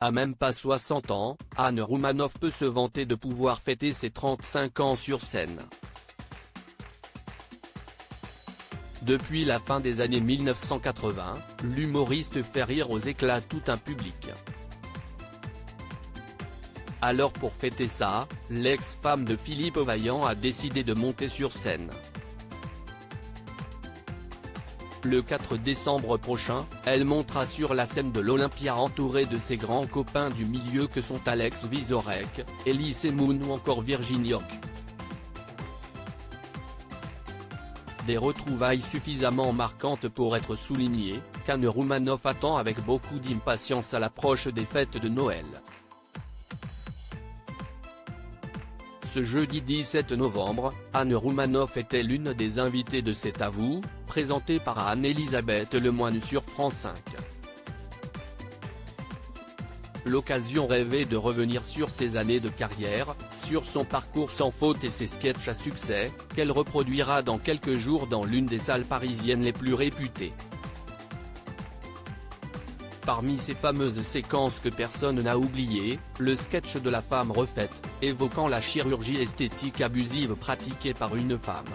À même pas 60 ans, Anne Roumanoff peut se vanter de pouvoir fêter ses 35 ans sur scène. Depuis la fin des années 1980, l'humoriste fait rire aux éclats tout un public. Alors pour fêter ça, l'ex-femme de Philippe Vaillant a décidé de monter sur scène. Le 4 décembre prochain, elle montera sur la scène de l'Olympia entourée de ses grands copains du milieu que sont Alex Vizorek, Elise Moon ou encore Virginie Hoc. Des retrouvailles suffisamment marquantes pour être soulignées, qu'Anne Roumanoff attend avec beaucoup d'impatience à l'approche des fêtes de Noël. Ce jeudi 17 novembre, Anne Roumanoff était l'une des invitées de C'est à vous, présenté par Anne-Elisabeth Lemoine sur France 5. L'occasion rêvée de revenir sur ses années de carrière, sur son parcours sans faute et ses sketchs à succès, qu'elle reproduira dans quelques jours dans l'une des salles parisiennes les plus réputées. Parmi ces fameuses séquences que personne n'a oubliées, le sketch de la femme refaite, évoquant la chirurgie esthétique abusive pratiquée par une femme.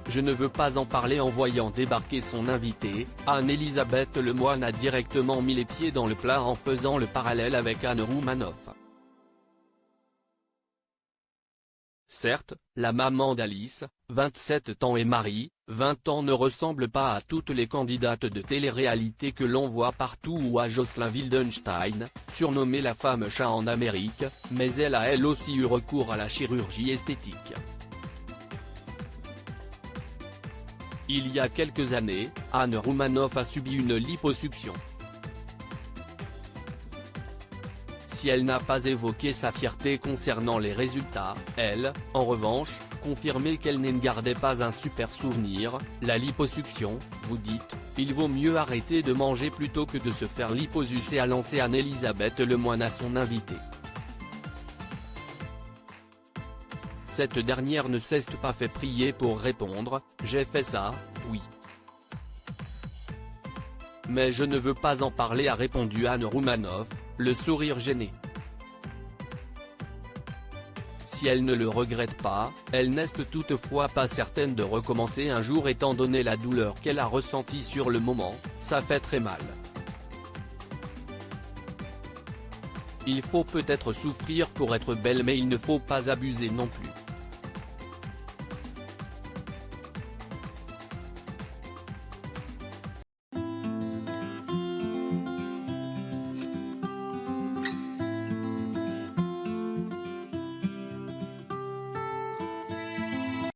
Je ne veux pas en parler. En voyant débarquer son invitée, Anne-Elisabeth Lemoine a directement mis les pieds dans le plat en faisant le parallèle avec Anne Roumanoff. Certes, la maman d'Alice, 27 ans et Marie, 20 ans ne ressemble pas à toutes les candidates de télé-réalité que l'on voit partout ou à Jocelyn Wildenstein, surnommée la femme chat en Amérique, mais elle a elle aussi eu recours à la chirurgie esthétique. Il y a quelques années, Anne Roumanoff a subi une liposuction. Si elle n'a pas évoqué sa fierté concernant les résultats, elle, en revanche, confirmait qu'elle ne gardait pas un super souvenir. La liposuction, vous dites, il vaut mieux arrêter de manger plutôt que de se faire liposucer, a lancé Anne-Elisabeth Lemoine à son invité. Cette dernière ne s'est pas fait prier pour répondre « J'ai fait ça, oui. Mais je ne veux pas en parler », a répondu Anne Roumanoff, le sourire gêné. Si elle ne le regrette pas, elle n'est toutefois pas certaine de recommencer un jour étant donné la douleur qu'elle a ressentie sur le moment, ça fait très mal. Il faut peut-être souffrir pour être belle mais il ne faut pas abuser non plus.